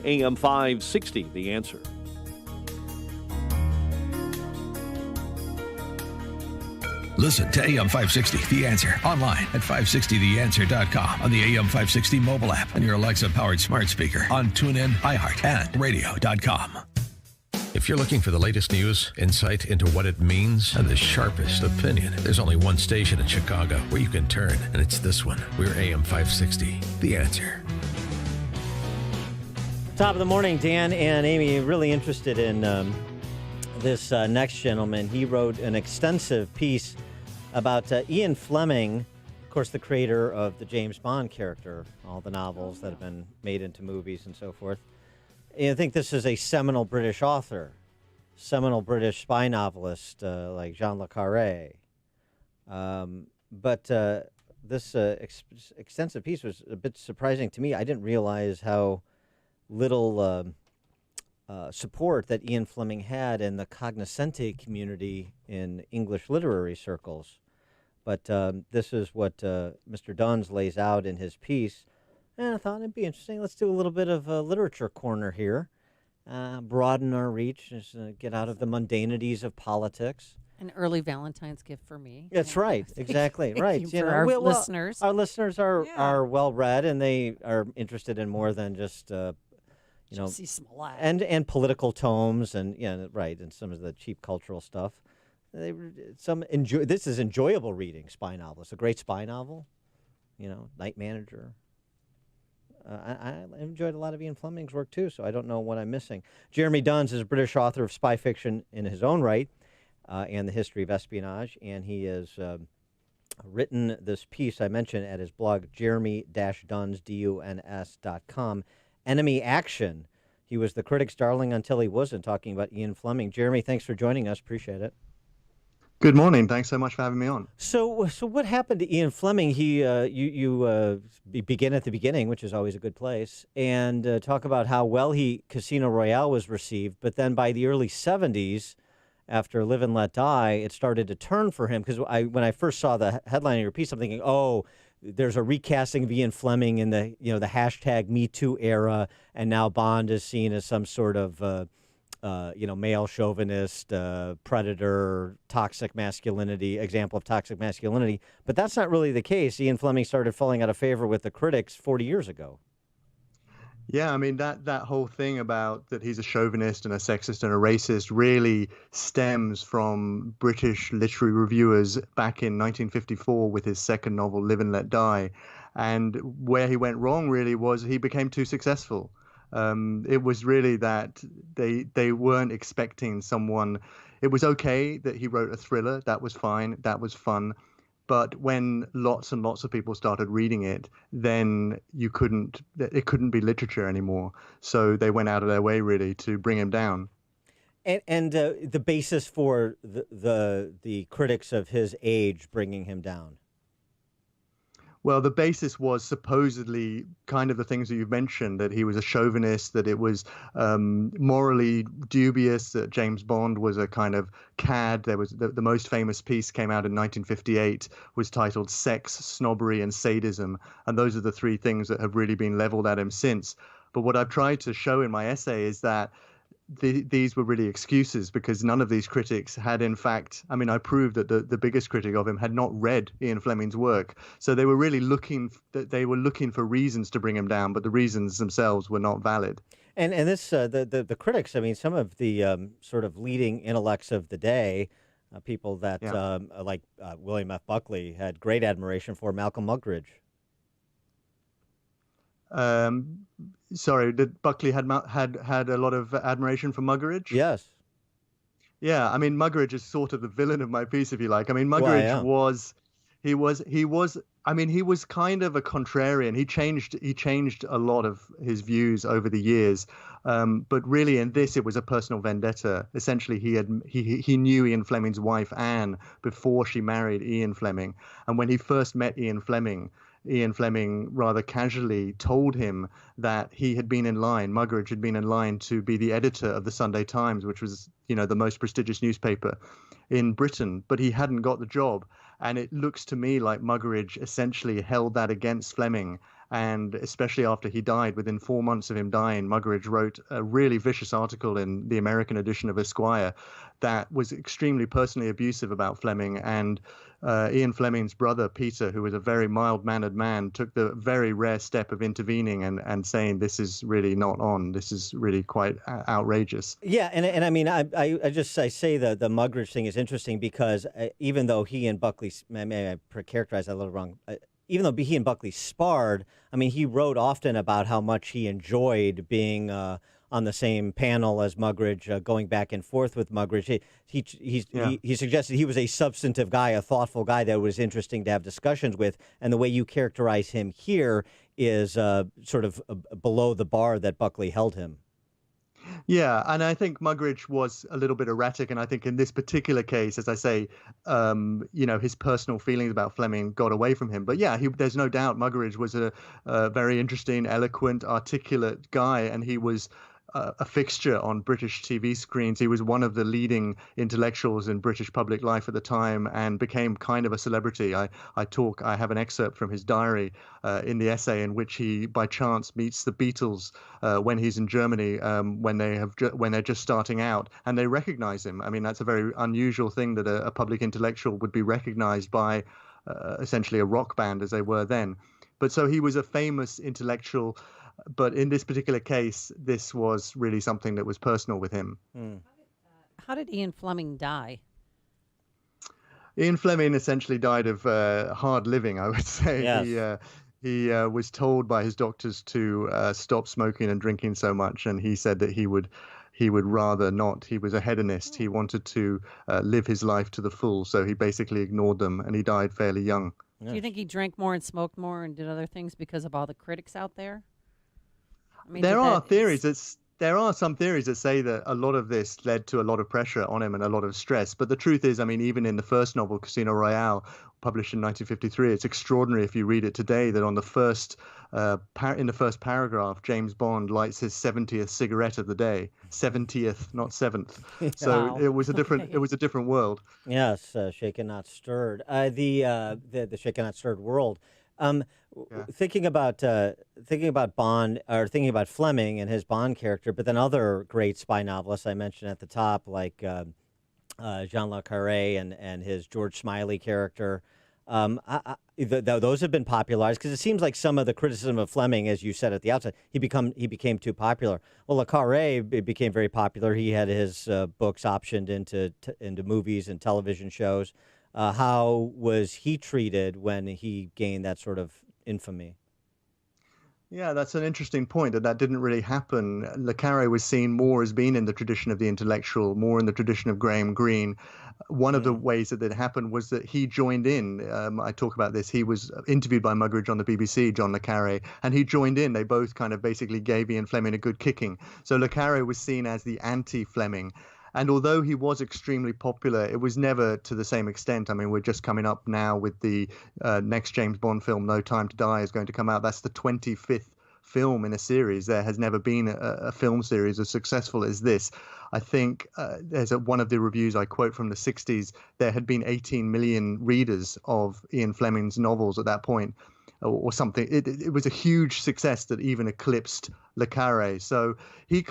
AM 560, The Answer. Listen to AM 560, The Answer, online at 560theanswer.com, on the AM 560 mobile app, on your Alexa-powered smart speaker, on TuneIn, iHeart, and radio.com. If you're looking for the latest news, insight into what it means, and the sharpest opinion, there's only one station in Chicago where you can turn, and it's this one. We're AM 560, The Answer. Top of the morning, Dan and Amy, really interested in this next gentleman. He wrote an extensive piece about Ian Fleming, of course, the creator of the James Bond character, all the novels that have been made into movies and so forth. And I think this is a seminal British author, seminal British spy novelist like Jean le Carré. But this extensive piece was a bit surprising to me. I didn't realize how little support that Ian Fleming had in the cognoscente community in English literary circles. But this is what Mr. Duns lays out in his piece. And I thought it'd be interesting. Let's do a little bit of a literature corner here. Broaden our reach, just, get out of the mundanities of politics. An early Valentine's gift for me. That's right. Exactly. Right. You know, our listeners. Our listeners are well read, and they are interested in more than just Jussie Smollett. and political tomes, and right, and some of the cheap cultural stuff. This is enjoyable reading. Spy novels, a great spy novel. Night Manager. I enjoyed a lot of Ian Fleming's work too, so I don't know what I'm missing. Jeremy Duns is a British author of spy fiction in his own right, and the history of espionage, and he has written this piece I mentioned at his blog, jeremy-duns, duns.com. Enemy Action. He was the critic's darling until he wasn't, talking about Ian Fleming. Jeremy, thanks for joining us. Appreciate it. Good morning. Thanks so much for having me on. So what happened to Ian Fleming? You begin at the beginning, which is always a good place, and talk about how well Casino Royale was received. But then by the early 70s, after Live and Let Die, it started to turn for him. Because when I first saw the headline of your piece, I'm thinking, there's a recasting of Ian Fleming in the the hashtag Me Too era, and now Bond is seen as some sort of male chauvinist, predator, toxic masculinity, example of toxic masculinity. But that's not really the case. Ian Fleming started falling out of favor with the critics 40 years ago. Yeah, I mean, that whole thing about that he's a chauvinist and a sexist and a racist really stems from British literary reviewers back in 1954 with his second novel, Live and Let Die. And where he went wrong really was he became too successful. It was really that they weren't expecting someone. It was okay that he wrote a thriller. That was fine. That was fun. But when lots and lots of people started reading it, then it couldn't be literature anymore. So they went out of their way really to bring him down. And the basis for the critics of his age bringing him down. Well, the basis was supposedly kind of the things that you've mentioned, that he was a chauvinist, that it was morally dubious, that James Bond was a kind of cad. There was the most famous piece came out in 1958, was titled Sex, Snobbery and Sadism. And those are the three things that have really been leveled at him since. But what I've tried to show in my essay is that these were really excuses, because none of these critics had, in fact, I mean, I proved that the biggest critic of him had not read Ian Fleming's work. So they were really looking for reasons to bring him down, but the reasons themselves were not valid. And this the critics, I mean, some of the sort of leading intellects of the day, people that like William F. Buckley had great admiration for, Malcolm Muggeridge. Sorry, did Buckley had a lot of admiration for Muggeridge? Yes. Yeah, I mean, Muggeridge is sort of the villain of my piece, if you like. I mean, Muggeridge was kind of a contrarian. He changed a lot of his views over the years. But really in this, it was a personal vendetta. Essentially, he knew Ian Fleming's wife, Anne, before she married Ian Fleming. And when he first met Ian Fleming rather casually told him that he had been in line, Muggeridge had been in line to be the editor of the Sunday Times, which was, the most prestigious newspaper in Britain, but he hadn't got the job. And it looks to me like Muggeridge essentially held that against Fleming And especially after he died, within 4 months of him dying, Muggeridge wrote a really vicious article in the American edition of Esquire that was extremely personally abusive about Fleming. And Ian Fleming's brother, Peter, who was a very mild-mannered man, took the very rare step of intervening and saying, this is really not on. This is really quite outrageous. Yeah, and I mean, I say the Muggeridge thing is interesting because even though he and Buckley, maybe I characterized that a little wrong, even though he and Buckley sparred, I mean, he wrote often about how much he enjoyed being on the same panel as Muggeridge, going back and forth with Muggeridge. He suggested he was a substantive guy, a thoughtful guy that was interesting to have discussions with, and the way you characterize him here is sort of below the bar that Buckley held him. Yeah, and I think Muggeridge was a little bit erratic, and I think in this particular case, as I say, his personal feelings about Fleming got away from him. But yeah, there's no doubt Muggeridge was a very interesting, eloquent, articulate guy, and he was a fixture on British TV screens. He was one of the leading intellectuals in British public life at the time and became kind of a celebrity. I have an excerpt from his diary in the essay in which he, by chance, meets the Beatles when he's in Germany, when they're just starting out, and they recognize him. I mean, that's a very unusual thing that a public intellectual would be recognized by essentially a rock band as they were then. But so he was a famous intellectual. But in this particular case, this was really something that was personal with him. How did Ian Fleming die? Ian Fleming essentially died of hard living, I would say. Yes. He was told by his doctors to stop smoking and drinking so much, and he said that he would rather not. He was a hedonist. He wanted to live his life to the full, so he basically ignored them, and he died fairly young. Do you think he drank more and smoked more and did other things because of all the critics out there? I mean, there are some theories that say that a lot of this led to a lot of pressure on him and a lot of stress. But the truth is, I mean, even in the first novel, Casino Royale, published in 1953, it's extraordinary if you read it today that on the first in the first paragraph, James Bond lights his 70th cigarette of the day. 70th, not 7th. So Wow. It was a different world. Yes, shaken not stirred. The shaken not stirred world. Thinking about Bond, or thinking about Fleming and his Bond character, but then other great spy novelists I mentioned at the top, like Jean Le Carré and his George Smiley character. Those have been popularized because it seems like some of the criticism of Fleming, as you said at the outset, he became too popular. Well, Le Carré became very popular. He had his books optioned into movies and television shows. How was he treated when he gained that sort of infamy? Yeah, that's an interesting point, that didn't really happen. Le Carré was seen more as being in the tradition of the intellectual, more in the tradition of Graham Greene. One of the ways that happened was that he joined in. I talk about this. He was interviewed by Muggeridge on the BBC, John Le Carré, and he joined in. They both kind of basically gave Ian Fleming a good kicking. So Le Carré was seen as the anti-Fleming. And although he was extremely popular, it was never to the same extent. I mean, we're just coming up now with the next James Bond film, No Time to Die, is going to come out. That's the 25th film in a series. There has never been a film series as successful as this. I think there's one of the reviews I quote from the 60s. There had been 18 million readers of Ian Fleming's novels at that point, or something. It was a huge success that even eclipsed Le Carré. So he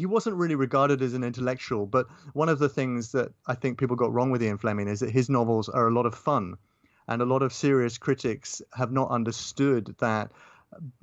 wasn't really regarded as an intellectual. But one of the things that I think people got wrong with Ian Fleming is that his novels are a lot of fun, and a lot of serious critics have not understood that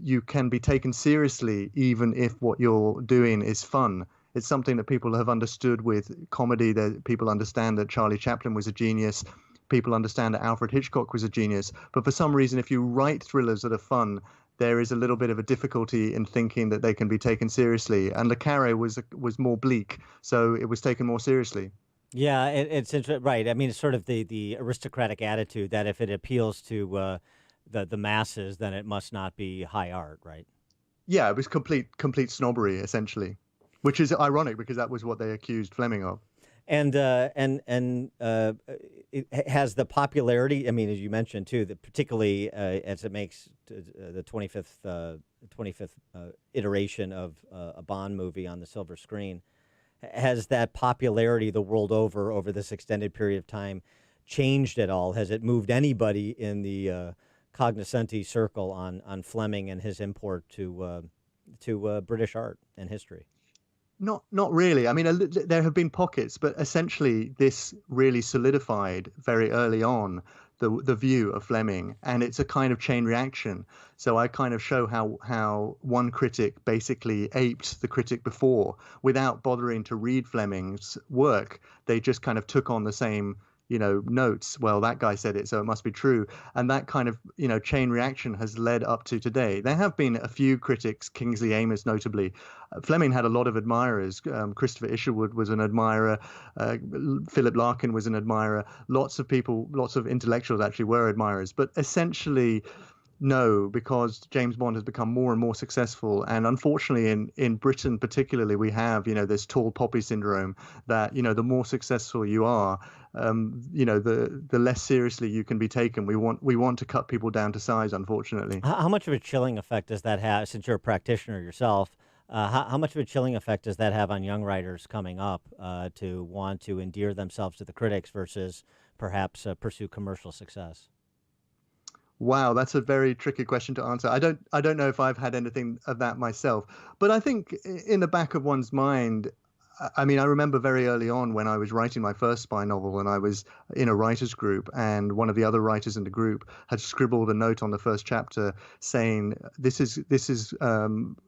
you can be taken seriously even if what you're doing is fun. It's something that people have understood with comedy. That people understand that Charlie Chaplin was a genius. People understand that Alfred Hitchcock was a genius. But for some reason, if you write thrillers that are fun, there is a little bit of a difficulty in thinking that they can be taken seriously. And Le Carré was more bleak, so it was taken more seriously. Yeah, it's right. I mean, it's sort of the aristocratic attitude that if it appeals to the masses, then it must not be high art, right? Yeah, it was complete snobbery, essentially, which is ironic because that was what they accused Fleming of. And it has the popularity. I mean, as you mentioned too, that particularly as it makes the 25th iteration of a Bond movie on the silver screen, has that popularity the world over this extended period of time changed at all? Has it moved anybody in the cognoscenti circle on Fleming and his import to British art and history. Not really. I mean, there have been pockets, but essentially this really solidified very early on the view of Fleming, and it's a kind of chain reaction. So I kind of show how one critic basically aped the critic before without bothering to read Fleming's work. They just kind of took on the same notes. Well, that guy said it, so it must be true. And that kind of, chain reaction has led up to today. There have been a few critics, Kingsley Amis notably. Fleming had a lot of admirers. Christopher Isherwood was an admirer. Philip Larkin was an admirer. Lots of people, lots of intellectuals actually were admirers. But essentially, no, because James Bond has become more and more successful. And unfortunately, in Britain particularly, we have, this tall poppy syndrome that, the more successful you are, the less seriously you can be taken. We want to cut people down to size, unfortunately. How much of a chilling effect does that have, since you're a practitioner yourself? How much of a chilling effect does that have on young writers coming up to want to endear themselves to the critics versus perhaps pursue commercial success? Wow, that's a very tricky question to answer. I don't know if I've had anything of that myself, but I think in the back of one's mind, I mean, I remember very early on when I was writing my first spy novel, and I was in a writers group, and one of the other writers in the group had scribbled a note on the first chapter saying, "This is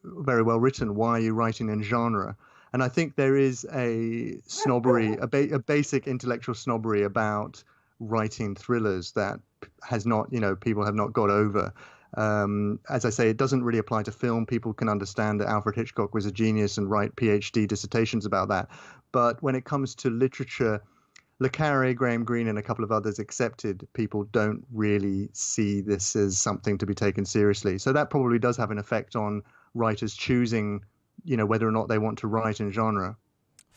very well written. Why are you writing in genre?" And I think there is a snobbery, a basic intellectual snobbery about writing thrillers that has not, people have not got over. As I say, it doesn't really apply to film. People can understand that Alfred Hitchcock was a genius and write PhD dissertations about that. But when it comes to literature, Le Carre, Graham Greene, and a couple of others accepted, people don't really see this as something to be taken seriously. So that probably does have an effect on writers choosing, whether or not they want to write in genre.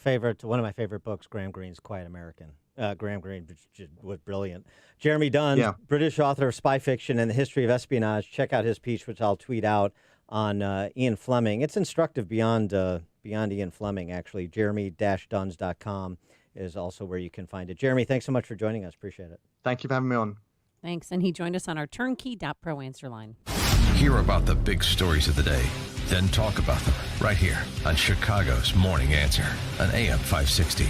One of my favorite books, Graham Greene's Quiet American. Graham Greene was brilliant. Jeremy Dunn, British author of spy fiction and the history of espionage. Check out his piece, which I'll tweet out, on Ian Fleming. It's instructive beyond Ian Fleming, actually. Jeremy-Duns.com is also where you can find it. Jeremy, thanks so much for joining us. Appreciate it. Thank you for having me on. Thanks. And he joined us on our turnkey.pro answer line. Hear about the big stories of the day, then talk about them right here on Chicago's Morning Answer on AM 560.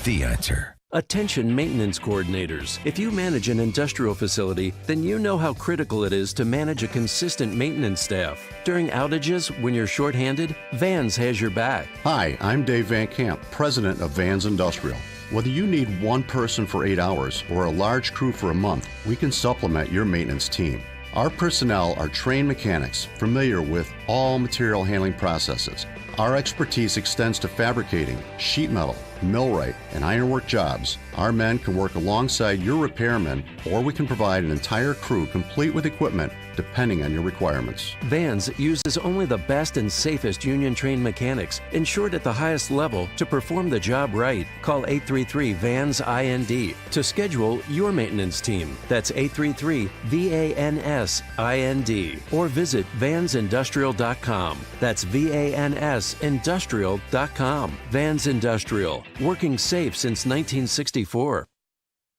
The Answer. Attention maintenance coordinators. If you manage an industrial facility, then you know how critical it is to manage a consistent maintenance staff. During outages, when you're shorthanded, Vans has your back. Hi, I'm Dave Van Camp, president of Vans Industrial. Whether you need one person for 8 hours or a large crew for a month, we can supplement your maintenance team. Our personnel are trained mechanics familiar with all material handling processes. Our expertise extends to fabricating, sheet metal, millwright, and ironwork jobs. Our men can work alongside your repairmen, or we can provide an entire crew complete with equipment, depending on your requirements. Vans uses only the best and safest union-trained mechanics, insured at the highest level, to perform the job right. Call 833-VANS-IND to schedule your maintenance team. That's 833-VANS-IND. Or visit vansindustrial.com. That's VANSindustrial.com. Vans Industrial, working safe since 1964.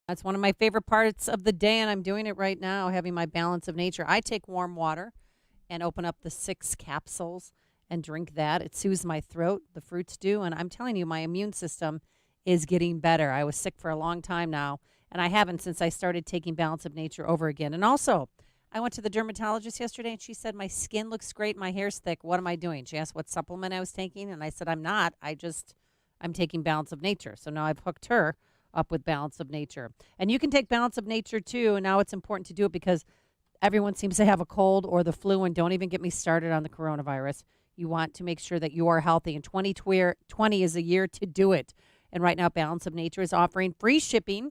That's one of my favorite parts of the day, and I'm doing it right now, having my balance of nature. I take warm water and open up the 6 capsules and drink that. It soothes my throat, the fruits do, and I'm telling you, my immune system is getting better. I was sick for a long time now, and I haven't since I started taking balance of nature over again. And also, I went to the dermatologist yesterday, and she said, my skin looks great, my hair's thick. What am I doing? She asked what supplement I was taking, and I said, I'm not. I'm taking balance of nature. So now I've hooked her up with balance of nature. And you can take balance of nature too. And now it's important to do it because everyone seems to have a cold or the flu, and don't even get me started on the coronavirus. You want to make sure that you are healthy, and 2020 is a year to do it. And right now, Balance of Nature is offering free shipping